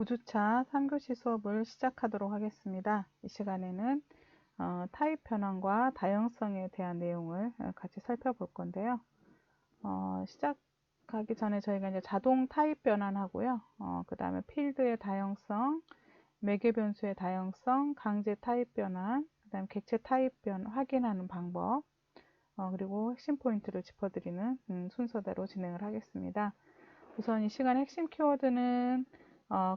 9주차 3교시 수업을 시작하도록 하겠습니다. 이 시간에는 타입 변환과 다양성에 대한 내용을 같이 살펴볼 건데요. 시작하기 전에 저희가 이제 자동 타입 변환하고요. 그 다음에 필드의 다양성, 매개 변수의 다양성, 강제 타입 변환, 그 다음에 객체 타입 변환 확인하는 방법, 그리고 핵심 포인트를 짚어드리는 순서대로 진행을 하겠습니다. 우선 이 시간의 핵심 키워드는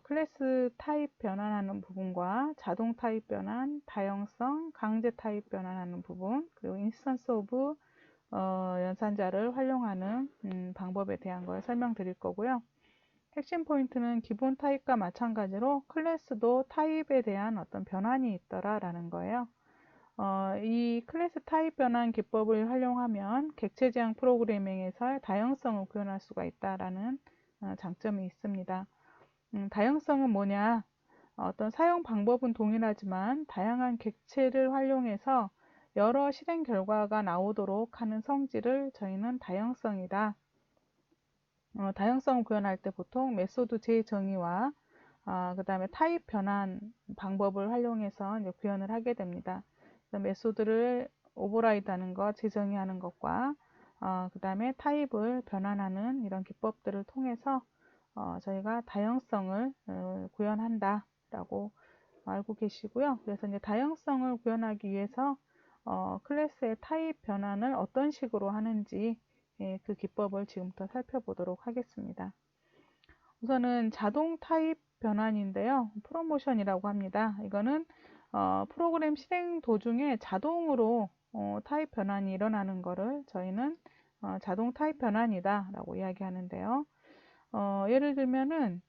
클래스 타입 변환하는 부분과 자동 타입 변환, 다양성, 강제 타입 변환하는 부분, 그리고 인스턴스 오브 연산자를 활용하는 방법에 대한 걸 설명드릴 거고요. 핵심 포인트는 기본 타입과 마찬가지로 클래스도 타입에 대한 어떤 변환이 있더라라는 거예요. 이 클래스 타입 변환 기법을 활용하면 객체 지향 프로그래밍에서 다양성을 구현할 수가 있다라는 장점이 있습니다. 다양성은 뭐냐? 어떤 사용 방법은 동일하지만 다양한 객체를 활용해서 여러 실행 결과가 나오도록 하는 성질을 저희는 다양성이다. 다양성을 구현할 때 보통 메소드 재정의와 그 다음에 타입 변환 방법을 활용해서 이제 구현을 하게 됩니다. 메소드를 오버라이드하는 것, 재정의하는 것과 그 다음에 타입을 변환하는 이런 기법들을 통해서 저희가 다양성을 구현한다 라고 알고 계시고요. 그래서 이제 다양성을 구현하기 위해서 클래스의 타입 변환을 어떤 식으로 하는지 그 기법을 지금부터 살펴보도록 하겠습니다. 우선은 자동 타입 변환인데요. 프로모션이라고 합니다. 이거는 프로그램 실행 도중에 자동으로 타입 변환이 일어나는 것을 저희는 자동 타입 변환이다 라고 이야기하는데요. 예를 들면은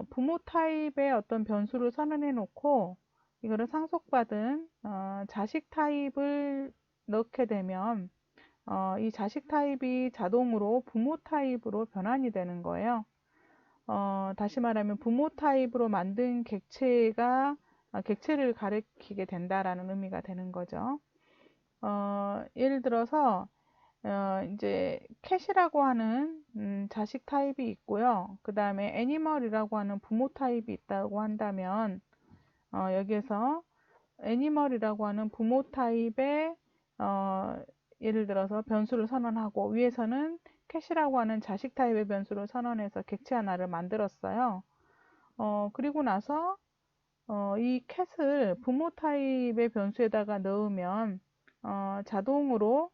부모 타입의 어떤 변수를 선언해 놓고 이거를 상속받은 자식 타입을 넣게 되면 이 자식 타입이 자동으로 부모 타입으로 변환이 되는 거예요. 다시 말하면 부모 타입으로 만든 객체를 가리키게 된다라는 의미가 되는 거죠. 예를 들어서 이제 캣이라고 하는 자식 타입이 있고요. 그 다음에 애니멀이라고 하는 부모 타입이 있다고 한다면 여기에서 애니멀이라고 하는 부모 타입의 예를 들어서 변수를 선언하고 위에서는 캣이라고 하는 자식 타입의 변수를 선언해서 객체 하나를 만들었어요. 그리고 나서 이 캣을 부모 타입의 변수에다가 넣으면 자동으로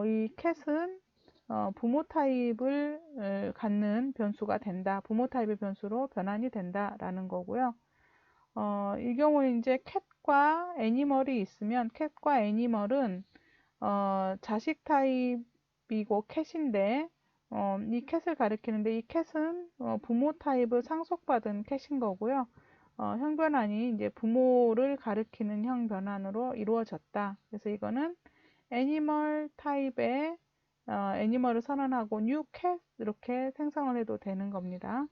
이 캣은 부모 타입을 갖는 변수가 된다. 부모 타입의 변수로 변환이 된다라는 거고요. 이 경우에 이제 캣과 애니멀이 있으면 캣과 애니멀은 자식 타입이고 캣인데 이 캣을 가리키는데 이 캣은 부모 타입을 상속받은 캣인 거고요. 형 변환이 이제 부모를 가리키는 형 변환으로 이루어졌다. 그래서 이거는 애니멀 타입의 애니멀을 선언하고 new cat 이렇게 생성을 해도 되는 겁니다.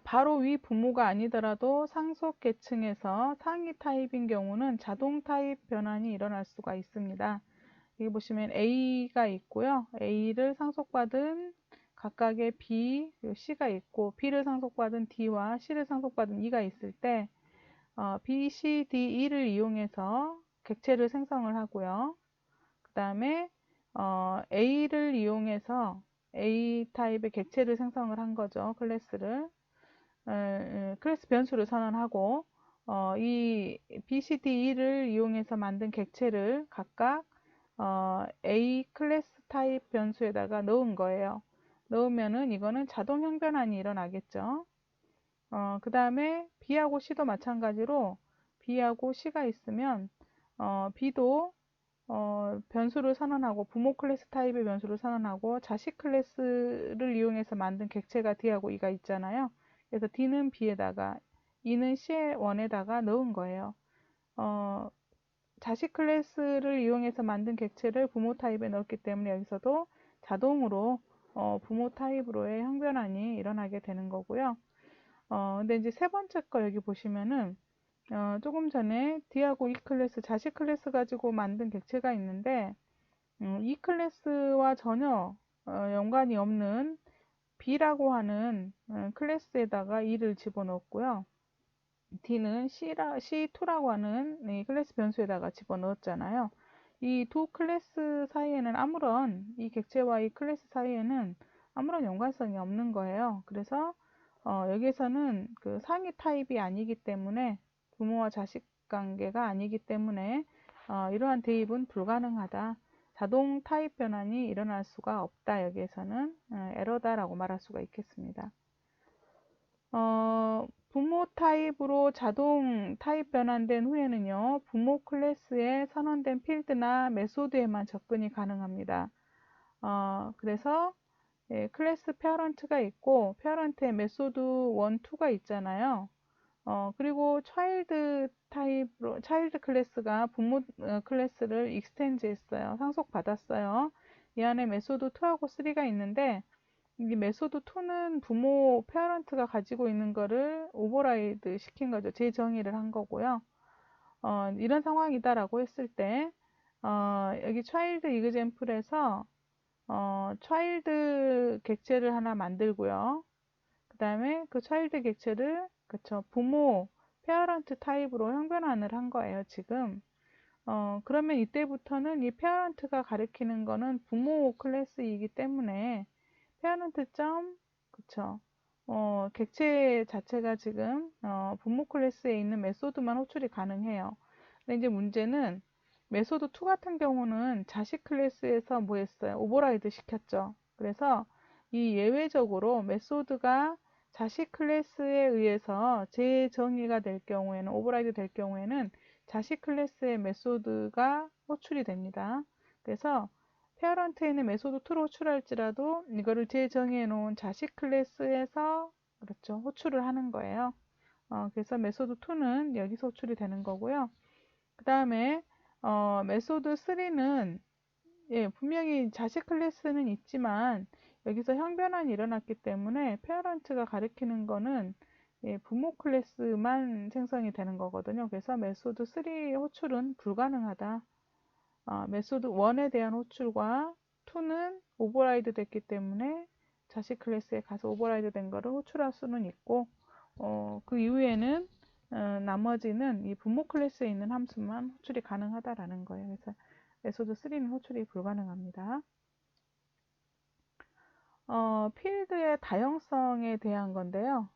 바로 위 부모가 아니더라도 상속 계층에서 상위 타입인 경우는 자동 타입 변환이 일어날 수가 있습니다. 여기 보시면 A가 있고요. A를 상속받은 각각의 B, C가 있고 B를 상속받은 D와 C를 상속받은 E가 있을 때 B, C, D, E를 이용해서 객체를 생성을 하고요. 그 다음에 A를 이용해서 A 타입의 객체를 생성을 한 거죠. 클래스를. 클래스 변수를 선언하고 이 B, C, D, E를 이용해서 만든 객체를 각각 A 클래스 타입 변수에다가 넣은 거예요. 넣으면은 이거는 자동 형변환이 일어나겠죠. 그 다음에 B하고 C도 마찬가지로 B하고 C가 있으면 B도 변수를 선언하고 부모 클래스 타입의 변수를 선언하고 자식 클래스를 이용해서 만든 객체가 D하고 E가 있잖아요. 그래서 D는 B에다가 E는 C의 원에다가 넣은 거예요. 자식 클래스를 이용해서 만든 객체를 부모 타입에 넣었기 때문에 여기서도 자동으로 부모 타입으로의 형변환이 일어나게 되는 거고요. 근데 이제 세 번째 거 여기 보시면은 조금 전에 D하고 E 클래스, 자식 클래스 가지고 만든 객체가 있는데 E 클래스와 전혀 연관이 없는 B라고 하는 클래스에다가 E를 집어넣었고요. D는 C2라고 하는 이 클래스 변수에다가 집어넣었잖아요. 이 두 클래스 사이에는 이 객체와 이 클래스 사이에는 아무런 연관성이 없는 거예요. 그래서 여기에서는 그 상위 타입이 아니기 때문에, 부모와 자식 관계가 아니기 때문에 이러한 대입은 불가능하다. 자동 타입 변환이 일어날 수가 없다. 여기에서는 에러다라고 말할 수가 있겠습니다. 부모 타입으로 자동 타입 변환된 후에는요, 부모 클래스에 선언된 필드나 메소드에만 접근이 가능합니다. 그래서 클래스 페어런트가 있고, 페어런트에 메소드 1, 2가 있잖아요. 그리고 차일드 클래스가 부모 클래스를 익스텐드 했어요. 상속받았어요. 이 안에 메소드 2하고 3가 있는데, 이 메소드 2는 부모 페어런트가 가지고 있는 거를 오버라이드 시킨 거죠. 재정의를 한 거고요. 이런 상황이다라고 했을 때, 여기 차일드 이그젬플에서 차일드 객체를 하나 만들고요. 그 다음에 그 차일드 객체를, 그쵸, 부모 페어런트 타입으로 형변환을 한 거예요, 지금. 그러면 이때부터는 이 페어런트가 가리키는 거는 부모 클래스이기 때문에 페어런트 점, 그쵸, 객체 자체가 지금 부모 클래스에 있는 메소드만 호출이 가능해요. 근데 이제 문제는 메소드 2 같은 경우는 자식 클래스에서 뭐 했어요? 오버라이드 시켰죠. 그래서 이 예외적으로 메소드가 자식 클래스에 의해서 재정의가 될 경우에는, 오버라이드 될 경우에는 자식 클래스의 메소드가 호출이 됩니다. 그래서 페어런트에 있는 메소드 2로 호출할지라도 이거를 재정의해 놓은 자식 클래스에서, 그렇죠, 호출을 하는 거예요. 그래서 메소드 2는 여기서 호출이 되는 거고요. 그 다음에 메소드 3는 분명히 자식 클래스는 있지만 여기서 형변환이 일어났기 때문에 페어런트가 가리키는 거는 부모 클래스만 생성이 되는 거거든요. 그래서 메소드 3 호출은 불가능하다. 메소드 1에 대한 호출과 2는 오버라이드 됐기 때문에 자식 클래스에 가서 오버라이드 된 거를 호출할 수는 있고, 그 이후에는 나머지는 이 부모 클래스에 있는 함수만 호출이 가능하다라는 거예요. 그래서 메소드 3는 호출이 불가능합니다. 필드의 다양성에 대한 건데요.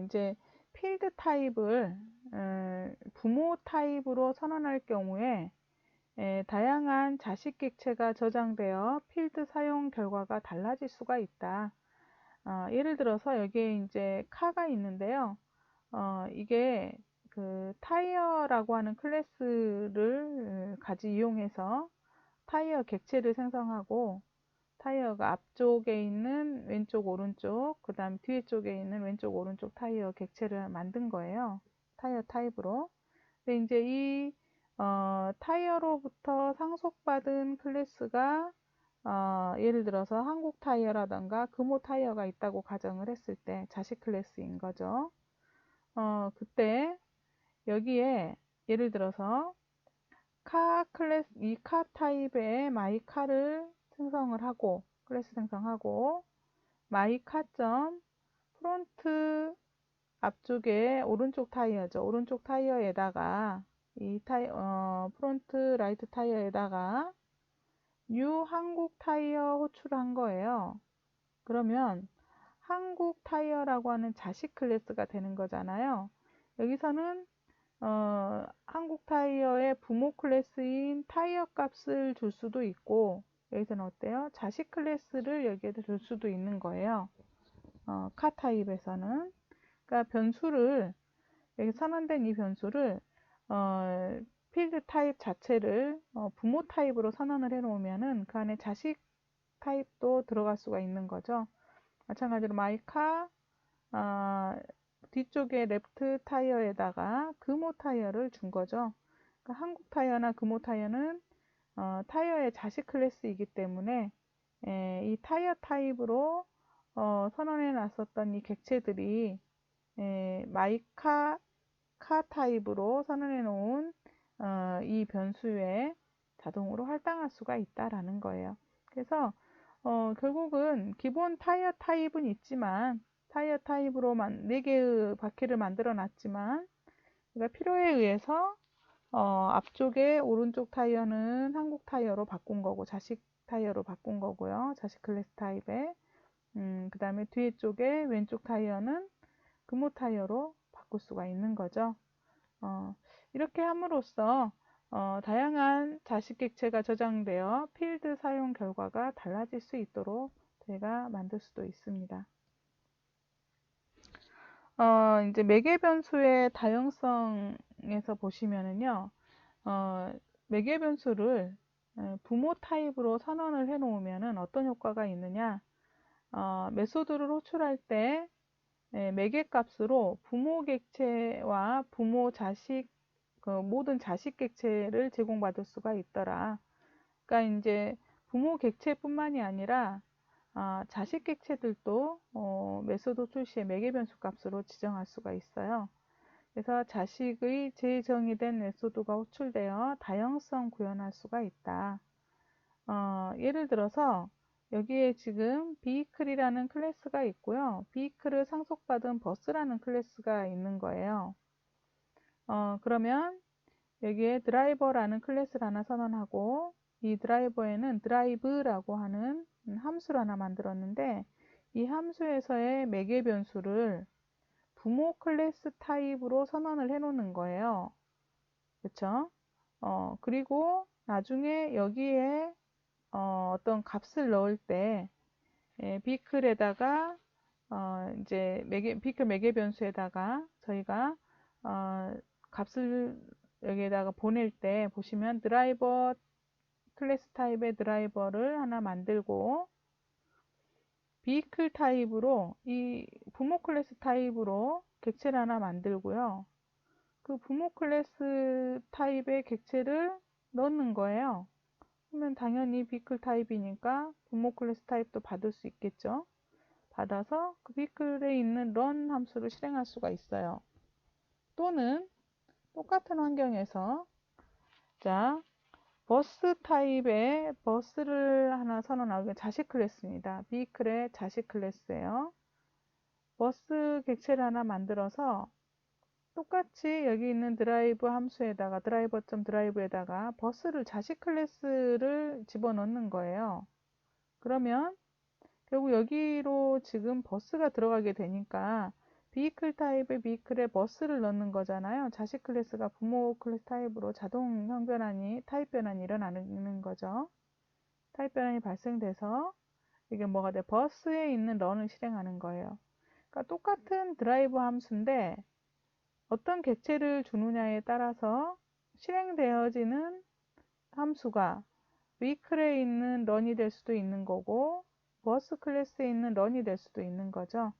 이제 필드 타입을 부모 타입으로 선언할 경우에 다양한 자식 객체가 저장되어 필드 사용 결과가 달라질 수가 있다. 예를 들어서 여기에 이제 카가 있는데요. 이게 그 타이어라고 하는 클래스를 이용해서 타이어 객체를 생성하고, 타이어가 앞쪽에 있는 왼쪽 오른쪽, 그 다음 뒤에 쪽에 있는 왼쪽 오른쪽 타이어 객체를 만든 거예요. 타이어 타입으로. 근데 이제 이 타이어로부터 상속받은 클래스가 예를 들어서 한국 타이어라던가 금호 타이어가 있다고 가정을 했을 때 자식 클래스인 거죠. 그때 여기에 예를 들어서 이 카 타입의 마이 카를 생성을 하고, 클래스 생성하고, 마이 카점 프론트 앞쪽에 오른쪽 타이어죠. 오른쪽 타이어에다가 프론트 라이트 타이어에다가 뉴 한국 타이어 호출한 거예요. 그러면 한국 타이어라고 하는 자식 클래스가 되는 거잖아요. 여기서는 한국 타이어의 부모 클래스인 타이어 값을 줄 수도 있고, 여기서는 어때요? 자식 클래스를 여기에다 줄 수도 있는 거예요. 카 타입에서는. 그러니까 변수를, 여기 선언된 이 변수를 필드 타입 자체를 부모 타입으로 선언을 해 놓으면은 그 안에 자식 타입도 들어갈 수가 있는 거죠. 마찬가지로 마이카 뒤쪽에 레프트 타이어에다가 금호 타이어를 준 거죠. 그러니까 한국 타이어나 금호 타이어는 타이어의 자식 클래스이기 때문에 이 타이어 타입으로 선언해 놨었던 이 객체들이 마이카 카 타입으로 선언해 놓은 이 변수에 자동으로 할당할 수가 있다라는 거예요. 그래서 결국은 기본 타이어 타입은 있지만 타이어 타입으로만 4개의 바퀴를 만들어 놨지만 그러니까 필요에 의해서 앞쪽에 오른쪽 타이어는 한국 타이어로 바꾼 거고 자식 타이어로 바꾼 거고요. 자식 클래스 타입에 그 다음에 뒤에 쪽에 왼쪽 타이어는 금호 타이어로 바꿀 수가 있는 거죠. 이렇게 함으로써 다양한 자식 객체가 저장되어 필드 사용 결과가 달라질 수 있도록 저희가 만들 수도 있습니다. 이제 매개 변수의 다양성에서 보시면은요, 매개 변수를 부모 타입으로 선언을 해 놓으면은 어떤 효과가 있느냐, 메소드를 호출할 때 매개 값으로 부모 객체와 부모 자식 모든 자식 객체를 제공받을 수가 있더라. 그러니까 이제 부모 객체뿐만이 아니라 자식 객체들도 메소드 출시의 매개 변수 값으로 지정할 수가 있어요. 그래서 자식의 재정의된 메소드가 호출되어 다양성 구현할 수가 있다. 예를 들어서 여기에 지금 비클이라는 클래스가 있고요. 비클을 상속받은 버스라는 클래스가 있는 거예요. 그러면 여기에 드라이버라는 클래스를 하나 선언하고 이 드라이버에는 드라이브라고 하는 함수를 하나 만들었는데 이 함수에서의 매개 변수를 부모 클래스 타입으로 선언을 해 놓는 거예요. 그렇죠? 그리고 나중에 여기에 어떤 값을 넣을 때 비클에다가 이제 비클 매개 변수에다가 저희가 값을 여기에다가 보낼 때 보시면 드라이버 클래스 타입의 드라이버를 하나 만들고 비클 타입으로 이 부모 클래스 타입으로 객체를 하나 만들고요. 그 부모 클래스 타입의 객체를 넣는 거예요. 그러면 당연히 비클 타입이니까 부모 클래스 타입도 받을 수 있겠죠. 받아서 그 비클에 있는 run 함수를 실행할 수가 있어요. 또는 똑같은 환경에서 자 버스 타입의 버스를 하나 선언하고 자식 클래스입니다. 비클의 자식 클래스예요. 버스 객체를 하나 만들어서 똑같이 여기 있는 드라이브 함수에다가 드라이버.드라이브에다가 버스를 자식 클래스를 집어넣는 거예요. 그러면 결국 여기로 지금 버스가 들어가게 되니까 비클 타입의 비클에 버스를 넣는 거잖아요. 자식 클래스가 부모 클래스 타입으로 자동 형변환이 타입 변환이 일어나는 거죠. 타입 변환이 발생돼서 이게 뭐가 돼? 버스에 있는 런을 실행하는 거예요. 그러니까 똑같은 드라이브 함수인데 어떤 객체를 주느냐에 따라서 실행되어지는 함수가 비클에 있는 런이 될 수도 있는 거고 버스 클래스에 있는 런이 될 수도 있는 거죠.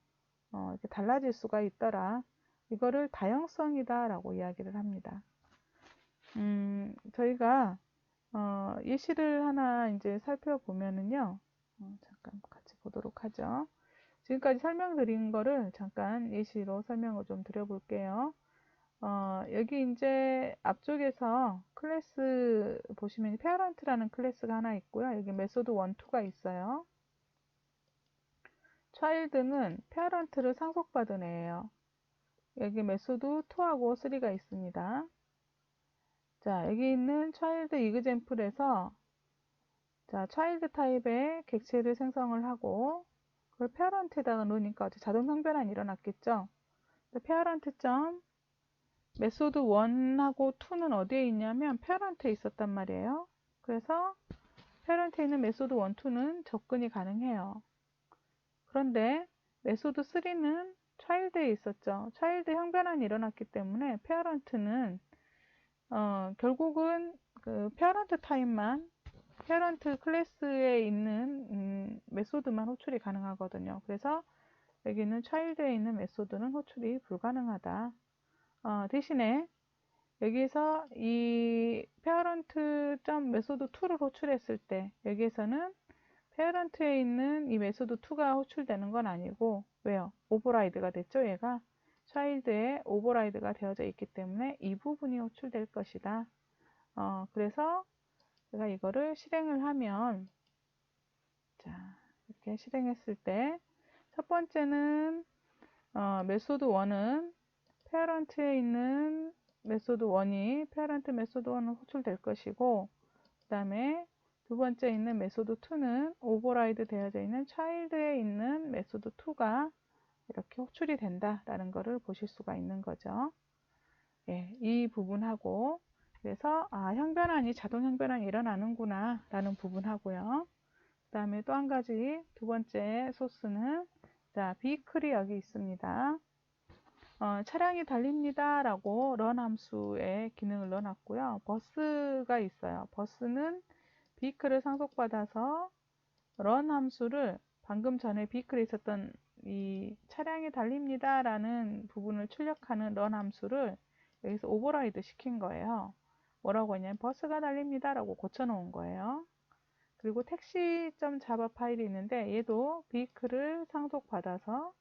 이렇게 달라질 수가 있더라. 이거를 다양성이다 라고 이야기를 합니다. 저희가 예시를 하나 이제 살펴보면은요. 잠깐 같이 보도록 하죠. 지금까지 설명드린 거를 잠깐 예시로 설명을 좀 드려볼게요. 여기 이제 앞쪽에서 클래스 보시면 페어런트라는 클래스가 하나 있고요. 여기 메소드 1, 2가 있어요. child는 페어런트를 상속받은 애예요. 여기 메소드 2하고 3가 있습니다. 자, 여기 있는 child example에서 자, child 타입의 객체를 생성을 하고 그걸 페어런트에다가 넣으니까 자동 형변환이 일어났겠죠. 페어런트 점 메소드 1하고 2는 어디에 있냐면 페어런트에 있었단 말이에요. 그래서 페어런트에 있는 메소드 1, 2는 접근이 가능해요. 그런데 메소드 3는 child에 있었죠. child 형변환이 일어났기 때문에 페어런트는 결국은 그 페어런트 타입만 페어런트 클래스에 있는 메소드만 호출이 가능하거든요. 그래서 여기는 child에 있는 메소드는 호출이 불가능하다. 대신에 여기서 이 parent.메소드2를 호출했을 때 여기에서는 parent에 있는 이 메소드2가 호출되는 건 아니고 왜요? 오버라이드가 됐죠. 얘가 child에 오버라이드가 되어져 있기 때문에 이 부분이 호출될 것이다. 그래서 제가 이거를 실행을 하면 자 자, 이렇게 실행했을 때 첫 번째는 메소드 1은 페어런트에 있는 메소드 1이 페어런트 메소드 1은 호출될 것이고, 그 다음에 두 번째 있는 메소드 2는 오버라이드 되어져 있는 차일드에 있는 메소드 2가 이렇게 호출이 된다라는 것을 보실 수가 있는 거죠. 예, 이 부분하고, 그래서 형변환이 자동 형변환이 일어나는구나 라는 부분하고요. 그 다음에 또 한 가지 두 번째 소스는 자, 비클이 여기 있습니다. 차량이 달립니다 라고 런 함수의 기능을 넣어놨고요. 버스가 있어요. 버스는 비클을 상속받아서 런 함수를 방금 전에 비클에 있었던 이 차량이 달립니다 라는 부분을 출력하는 런 함수를 여기서 오버라이드 시킨 거예요. 뭐라고 했냐면 버스가 달립니다 라고 고쳐놓은 거예요. 그리고 택시.java 파일이 있는데 얘도 vehicle을 상속받아서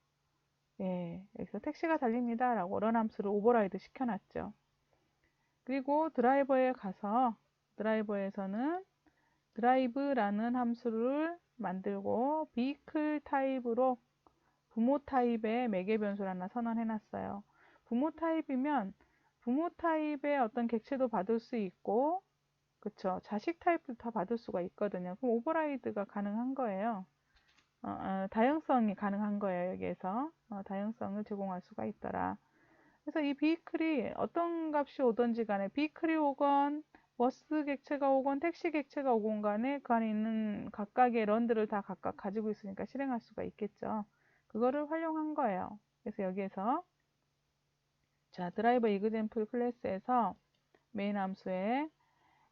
여기서 택시가 달립니다 라고 런 함수를 오버라이드 시켜놨죠. 그리고 드라이버에 가서 드라이버에서는 드라이브라는 함수를 만들고 vehicle 타입으로 부모 타입의 매개 변수를 하나 선언해놨어요. 부모 타입이면 부모 타입의 어떤 객체도 받을 수 있고, 그쵸, 자식 타입도 다 받을 수가 있거든요. 그럼 오버라이드가 가능한 거예요. 다양성이 가능한 거예요. 여기에서 다양성을 제공할 수가 있더라. 그래서 이 비클이 어떤 값이 오든지 간에 비클이 오건 버스 객체가 오건 택시 객체가 오건 간에 그 안에 있는 각각의 런들을 다 각각 가지고 있으니까 실행할 수가 있겠죠. 그거를 활용한 거예요. 그래서 여기에서 자, 드라이버 이그젬플 클래스에서 메인 함수에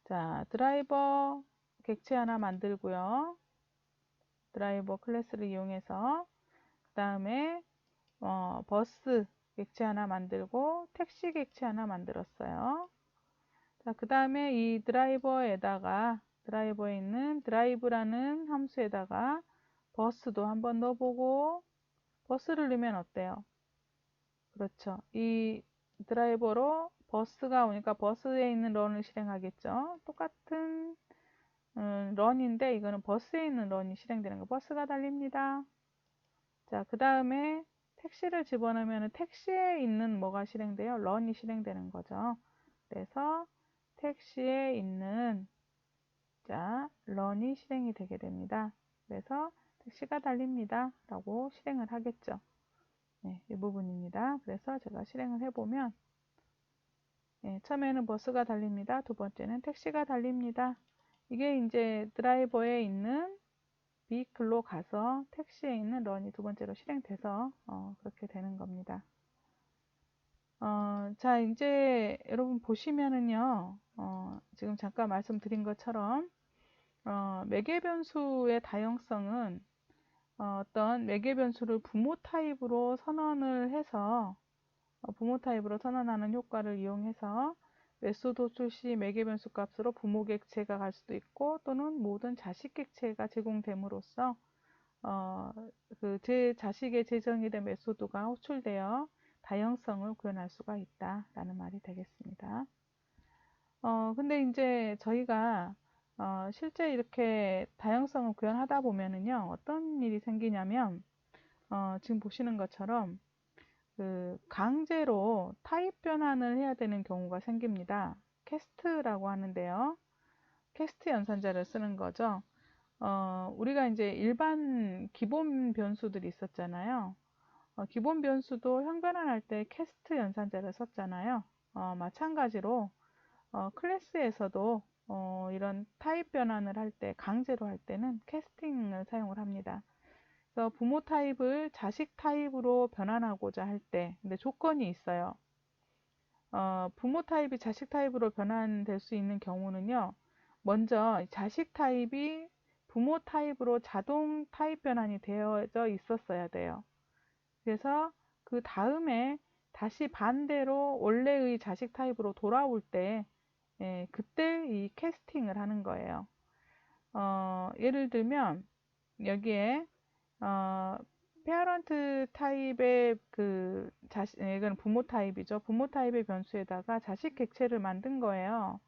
자, 드라이버 객체 하나 만들고요. 드라이버 클래스를 이용해서 그 다음에 버스 객체 하나 만들고 택시 객체 하나 만들었어요. 자, 그 다음에 이 드라이버에다가 드라이버에 있는 드라이브라는 함수에다가 버스도 한번 넣어보고 버스를 넣으면 어때요? 그렇죠. 이 드라이버로 버스가 오니까 버스에 있는 런을 실행하겠죠. 똑같은 런인데 이거는 버스에 있는 런이 실행되는 거. 버스가 달립니다. 자, 그 다음에 택시를 집어넣으면 택시에 있는 뭐가 실행돼요? 런이 실행되는 거죠. 그래서 택시에 있는 자, 런이 실행이 되게 됩니다. 그래서 택시가 달립니다 라고 실행을 하겠죠. 네, 이 부분입니다. 그래서 제가 실행을 해보면 처음에는 버스가 달립니다. 두 번째는 택시가 달립니다. 이게 이제 드라이버에 있는 vehicle로 가서 택시에 있는 런이 두 번째로 실행돼서 그렇게 되는 겁니다. 자, 이제 여러분 보시면은요, 지금 잠깐 말씀드린 것처럼 매개 변수의 다양성은 어떤 매개 변수를 부모 타입으로 선언을 해서 부모 타입으로 선언하는 효과를 이용해서 메소드 호출 시 매개 변수 값으로 부모 객체가 갈 수도 있고 또는 모든 자식 객체가 제공됨으로써 그 제 자식의 재정이 된 메소드가 호출되어 다양성을 구현할 수가 있다라는 말이 되겠습니다. 근데 이제 저희가 실제 이렇게 다양성을 구현하다 보면은요, 어떤 일이 생기냐면, 지금 보시는 것처럼, 그 강제로 타입 변환을 해야 되는 경우가 생깁니다. 캐스트라고 하는데요. 캐스트 연산자를 쓰는 거죠. 우리가 이제 일반 기본 변수들이 있었잖아요. 기본 변수도 형변환할 때 캐스트 연산자를 썼잖아요. 마찬가지로 클래스에서도 이런 타입 변환을 할 때, 강제로 할 때는 캐스팅을 사용을 합니다. 그래서 부모 타입을 자식 타입으로 변환하고자 할 때, 근데 조건이 있어요. 부모 타입이 자식 타입으로 변환될 수 있는 경우는요, 먼저 자식 타입이 부모 타입으로 자동 타입 변환이 되어져 있었어야 돼요. 그래서 그 다음에 다시 반대로 원래의 자식 타입으로 돌아올 때 그때 이 캐스팅을 하는 거예요. 예를 들면 여기에 페어런트 타입의 그 이건 부모 타입이죠. 부모 타입의 변수에다가 자식 객체를 만든 거예요.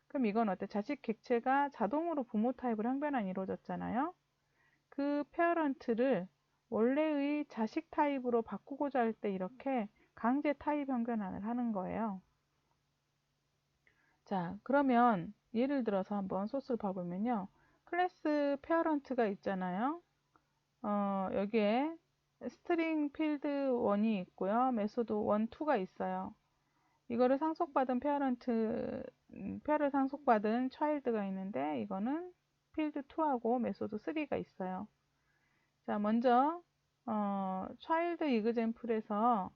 그럼 이건 어때? 자식 객체가 자동으로 부모 타입으로 형변환이 이루어졌잖아요. 그 페어런트를 원래의 자식 타입으로 바꾸고자 할 때 이렇게 강제 타입 형변환을 하는 거예요. 자, 그러면 예를 들어서 한번 소스를 봐보면요. 클래스 페어런트가 있잖아요. 여기에 스트링 필드 1이 있고요. 메소드 1, 2가 있어요. 이거를 상속받은 페어를 상속받은 차일드가 있는데 이거는 필드 2하고 메소드 3가 있어요. 자, 먼저 차일드 이그젠플에서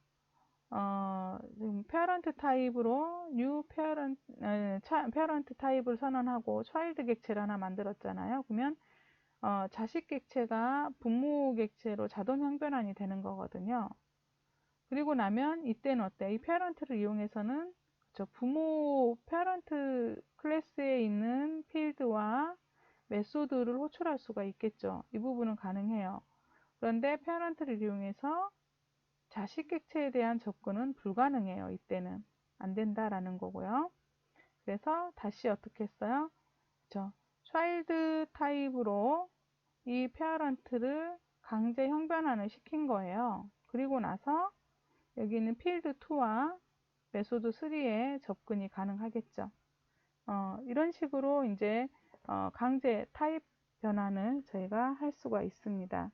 지금 페어런트 타입으로 new 페어런트 타입을 선언하고 차일드 객체를 하나 만들었잖아요. 그러면 자식 객체가 부모 객체로 자동 형변환이 되는 거거든요. 그리고 나면 이때는 어때? 이 페어런트를 이용해서는 부모 페어런트 클래스에 있는 필드와 메소드를 호출할 수가 있겠죠. 이 부분은 가능해요. 그런데 페어런트를 이용해서 자식 객체에 대한 접근은 불가능해요. 이때는 안 된다라는 거고요. 그래서 다시 어떻게 했어요? 차일드 타입으로 이 페어런트를 강제 형변환을 시킨 거예요. 그리고 나서 여기 있는 필드 2와 메소드 3에 접근이 가능하겠죠. 이런 식으로 이제 강제 타입 변환을 저희가 할 수가 있습니다.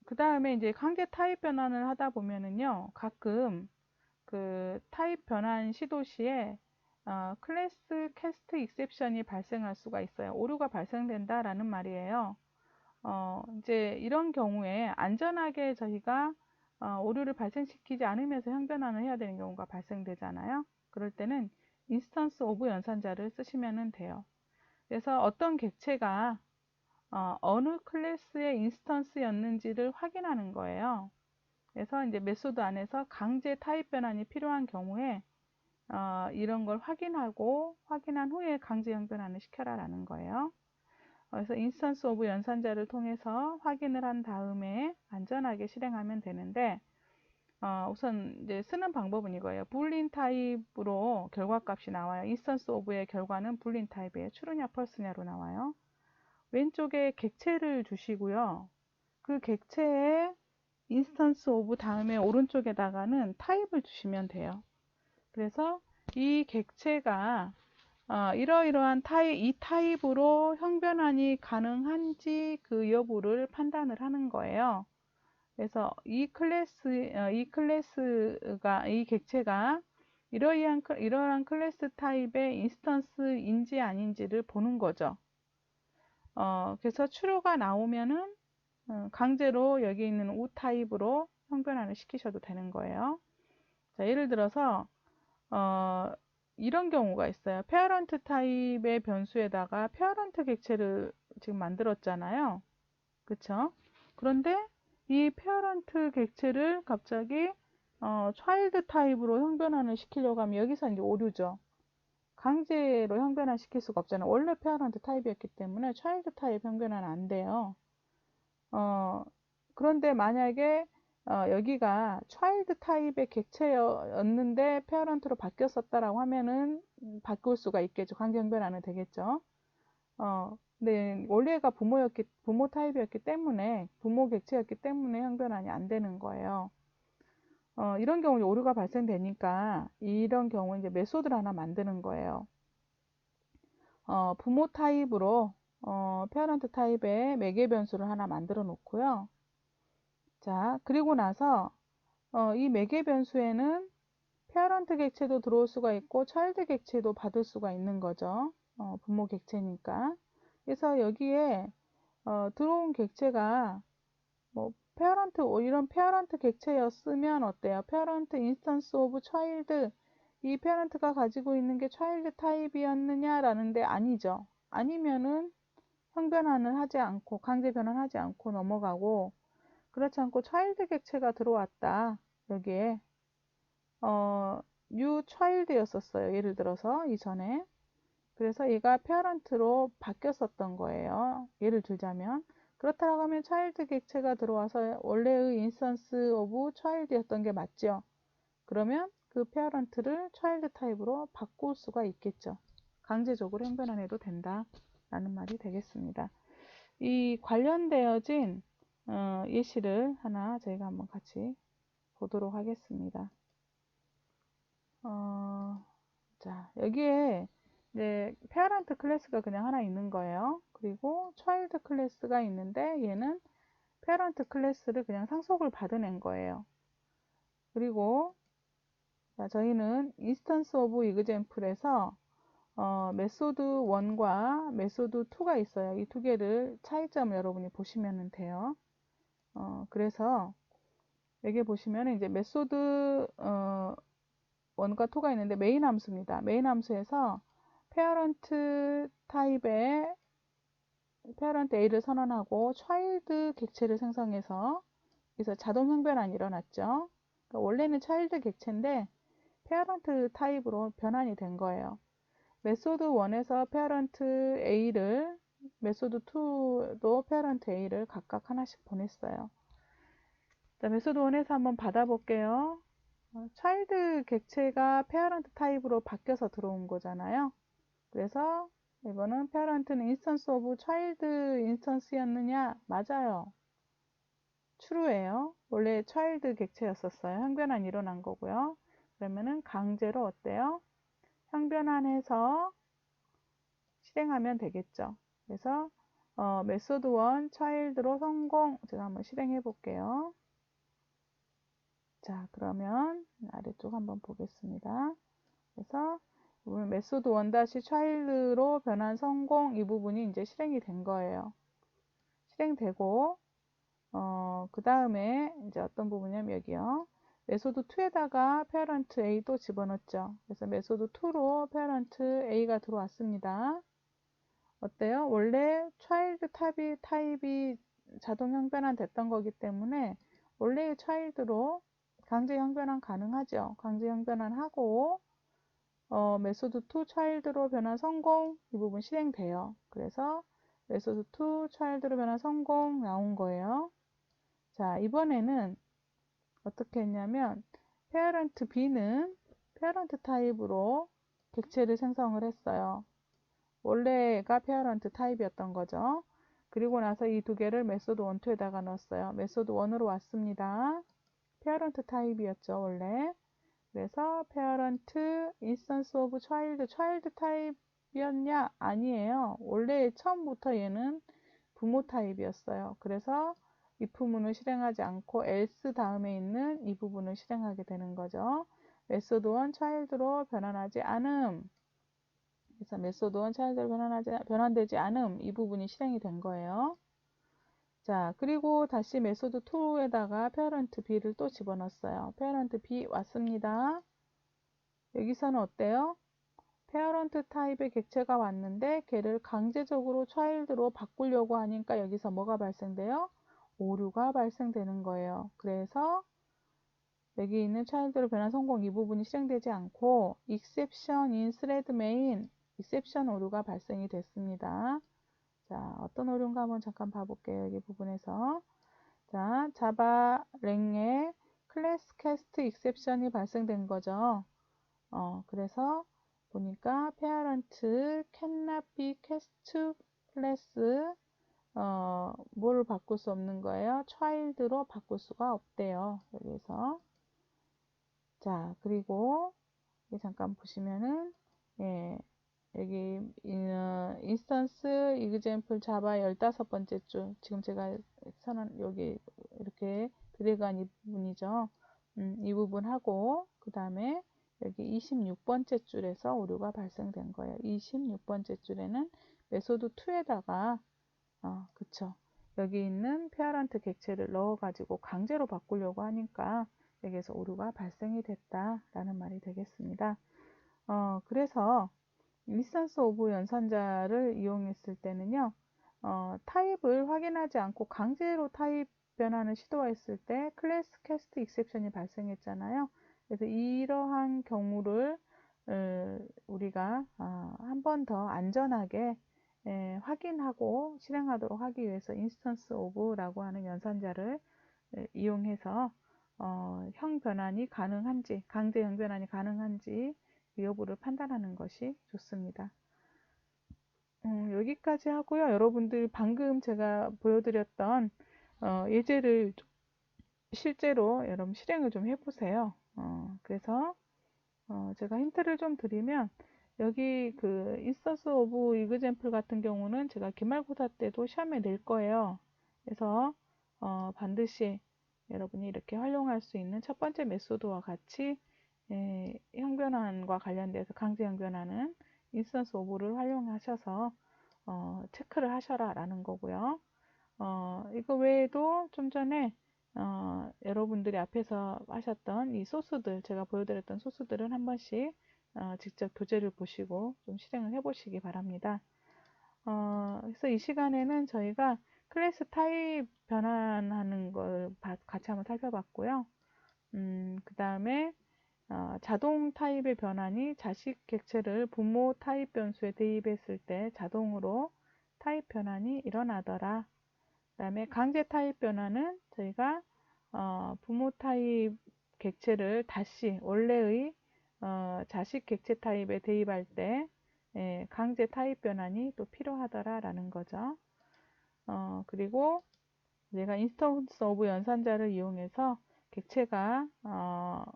그 다음에 이제 강제 타입 변환을 하다 보면은요, 가끔 그 타입 변환 시도 시에 클래스 캐스트 익셉션이 발생할 수가 있어요. 오류가 발생된다라는 말이에요. 이제 이런 경우에 안전하게 저희가 오류를 발생시키지 않으면서 형변환을 해야 되는 경우가 발생되잖아요. 그럴 때는 인스턴스 오브 연산자를 쓰시면 돼요. 그래서 어떤 객체가 어느 클래스의 인스턴스였는지를 확인하는 거예요. 그래서 이제 메소드 안에서 강제 타입 변환이 필요한 경우에 이런 걸 확인한 후에 강제 형변환을 시켜라라는 거예요. 그래서 인스턴스 오브 연산자를 통해서 확인을 한 다음에 안전하게 실행하면 되는데 우선 이제 쓰는 방법은 이거예요. 불린 타입으로 결과값이 나와요. 인스턴스 오브의 결과는 불린 타입이에요. true냐 false냐로 나와요. 왼쪽에 객체를 주시고요. 그 객체에 인스턴스 오브 다음에 오른쪽에다가는 타입을 주시면 돼요. 그래서 이 객체가 이러이러한 이 타입으로 형변환이 가능한지 그 여부를 판단을 하는 거예요. 그래서 이 객체가 이러한 클래스 타입의 인스턴스인지 아닌지를 보는 거죠. 그래서 true가 나오면은 강제로 여기 있는 우 타입으로 형변환을 시키셔도 되는 거예요. 자, 예를 들어서 이런 경우가 있어요. 페어런트 타입의 변수에다가 페어런트 객체를 지금 만들었잖아요. 그쵸? 그런데 이 페어런트 객체를 갑자기 차일드 타입으로 형변환을 시키려고 하면 여기서 이제 오류죠. 강제로 형변환 시킬 수가 없잖아요. 원래 페어런트 타입이었기 때문에 차일드 타입 형변환은 안 돼요. 그런데 만약에 여기가 차일드 타입의 객체였는데 페어런트로 바뀌었었다라고 하면은 바꿀 수가 있겠죠. 강제 형변환은 되겠죠. 근데 원래가 부모 타입이었기 때문에 부모 객체였기 때문에 형변환이 안 되는 거예요. 이런 경우에 오류가 발생되니까 이런 경우에 이제 메소드를 하나 만드는 거예요. 부모 타입으로 페어런트 타입의 매개 변수를 하나 만들어 놓고요. 자, 그리고 나서 이 매개 변수에는 페어런트 객체도 들어올 수가 있고 차일드 객체도 받을 수가 있는 거죠. 부모 객체니까. 그래서 여기에 들어온 객체가 뭐 이런 페어런트 객체였으면 어때요? 페어런트 인스턴스 오브 차일드, 이 페어런트가 가지고 있는 게 차일드 타입이었느냐라는데 아니죠. 아니면은 형변환을 하지 않고 강제 변환하지 않고 넘어가고, 그렇지 않고 차일드 객체가 들어왔다. 여기에 new child였었어요. 예를 들어서 이전에. 그래서 얘가 페어런트로 바뀌었었던 거예요. 예를 들자면 그렇다고 하면 차일드 객체가 들어와서 원래의 인스턴스 오브 차일드였던 게 맞죠. 그러면 그 페어런트를 차일드 타입으로 바꿀 수가 있겠죠. 강제적으로 형변환해도 된다. 라는 말이 되겠습니다. 이 관련되어진 예시를 하나 저희가 한번 같이 보도록 하겠습니다. 자, 여기에 이제 페어런트 클래스가 그냥 하나 있는 거예요. 그리고 차일드 클래스가 있는데 얘는 페어런트 클래스를 그냥 상속을 받아낸 거예요. 그리고 자, 저희는 인스턴스 오브 이그젬플에서 메소드 1과 메소드 2가 있어요. 이 두 개를 차이점 여러분이 보시면 돼요. 그래서 여기 보시면 이제 메소드 1과 2가 있는데 메인 함수입니다. 메인 함수에서 페어런트 타입의 페어런트 A를 선언하고 차일드 객체를 생성해서 그래서 자동 형변환이 일어났죠. 그러니까 원래는 차일드 객체인데 페어런트 타입으로 변환이 된 거예요. 메소드 1에서 페어런트 A를 메소드 2도 페어런트 A를 각각 하나씩 보냈어요. 자, 메소드 1에서 한번 받아볼게요. 차일드 객체가 페어런트 타입으로 바뀌어서 들어온 거잖아요. 그래서 이거는 페어런트는 인스턴스 오브 차일드 인스턴스였느냐? 맞아요. true예요. 원래 차일드 객체였었어요. 형변환 일어난 거고요. 그러면은 강제로 어때요? 형변환해서 실행하면 되겠죠. 그래서 메소드 1 차일드로 성공. 제가 한번 실행해 볼게요. 자, 그러면 아래쪽 한번 보겠습니다. 그래서 메소드 1 child로 변환 성공 이 부분이 이제 실행이 된 거예요. 실행되고 그 다음에 이제 어떤 부분이냐면 여기요. 메소드 2에다가 parent A도 집어넣었죠. 그래서 메소드 2로 parent A가 들어왔습니다. 어때요? 원래 child 타입이 자동 형변환 됐던 거기 때문에 원래의 child로 강제 형변환 가능하죠. 강제 형변환 하고 메소드 2 child로 변환 성공 이 부분 실행돼요. 그래서 메소드 2 child로 변환 성공 나온 거예요. 자, 이번에는 어떻게 했냐면 parent B는 parent 타입으로 객체를 생성을 했어요. 원래가 parent 타입이었던 거죠. 그리고 나서 이 두 개를 메소드 1, 2에다가 넣었어요. 메소드 1으로 왔습니다. parent 타입이었죠, 원래. 그래서 parent instance of child 타입이었냐? 아니에요. 원래 처음부터 얘는 부모 타입이었어요. 그래서 if문을 실행하지 않고 else 다음에 있는 이 부분을 실행하게 되는 거죠. 메소드 1 child로 변환하지 않음. 그래서 메소드 1 child로 변환되지 않음. 이 부분이 실행이 된 거예요. 자, 그리고 다시 메소드 2에다가 parent b를 또 집어넣었어요. parent b 왔습니다. 여기서는 어때요? 페어런트 타입의 객체가 왔는데 걔를 강제적으로 child로 바꾸려고 하니까 여기서 뭐가 발생돼요? 오류가 발생되는 거예요. 그래서 여기 있는 child로 변환 성공 이 부분이 실행되지 않고 exception in thread main exception 오류가 발생이 됐습니다. 자, 어떤 오류인가 한번 잠깐 봐볼게요. 여기 부분에서 자, 자바 랭에 클래스 캐스트 exception이 발생된 거죠. 그래서 보니까 parent cannot be cast to class 뭐를 바꿀 수 없는 거예요? child로 바꿀 수가 없대요. 여기서 자, 그리고 잠깐 보시면은 예, 여기 인스턴스 example 자바 15번째 줄 지금 제가 선언 여기 이렇게 드래그한 이 부분이죠. 이 부분하고 그 다음에 여기 26번째 줄에서 오류가 발생된 거예요. 26번째 줄에는 메소드 2에다가 그쵸. 여기 있는 페어런트 객체를 넣어가지고 강제로 바꾸려고 하니까 여기에서 오류가 발생이 됐다라는 말이 되겠습니다. 그래서 인스턴스 오브 연산자를 이용했을 때는요, 타입을 확인하지 않고 강제로 타입 변환을 시도했을 때 클래스 캐스트 익셉션이 발생했잖아요. 그래서 이러한 경우를 우리가 한 번 더 안전하게 확인하고 실행하도록 하기 위해서 인스턴스 오브라고 하는 연산자를 이용해서 형 변환이 가능한지, 강제 형 변환이 가능한지 그 여부를 판단하는 것이 좋습니다. 여기까지 하고요. 여러분들 방금 제가 보여드렸던 예제를 실제로 여러분 실행을 좀 해보세요. 그래서 제가 힌트를 좀 드리면 여기 그 인스턴스 오브 이그젬플 같은 경우는 제가 기말고사 때도 시험에 낼 거예요. 그래서 반드시 여러분이 이렇게 활용할 수 있는 첫 번째 메소드와 같이 형변환과 관련돼서 강제 형변환은 인스턴스 오브를 활용하셔서 체크를 하셔라 라는 거고요. 이거 외에도 좀 전에 여러분들이 앞에서 하셨던 이 소스들, 제가 보여드렸던 소스들은 한 번씩 직접 교재를 보시고 좀 실행을 해보시기 바랍니다. 그래서 이 시간에는 저희가 클래스 타입 변환하는 걸 같이 한번 살펴봤고요. 그 다음에 자동 타입의 변환이 자식 객체를 부모 타입 변수에 대입했을 때 자동으로 타입 변환이 일어나더라. 그 다음에 강제 타입 변화는 저희가 부모 타입 객체를 다시 원래의 자식 객체 타입에 대입할 때 강제 타입 변환이 또 필요하더라 라는 거죠. 그리고 내가 인스턴스 오브 연산자를 이용해서 객체가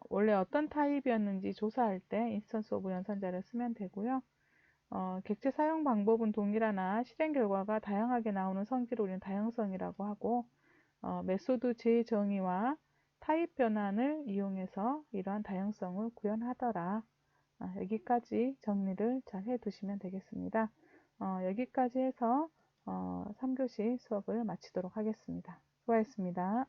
원래 어떤 타입이었는지 조사할 때 인스턴스 오브 연산자를 쓰면 되고요. 객체 사용 방법은 동일하나 실행 결과가 다양하게 나오는 성질을 우리는 다양성이라고 하고 메소드 재정의와 타입 변환을 이용해서 이러한 다양성을 구현하더라. 여기까지 정리를 잘 해두시면 되겠습니다. 여기까지 해서 3교시 수업을 마치도록 하겠습니다. 수고하셨습니다.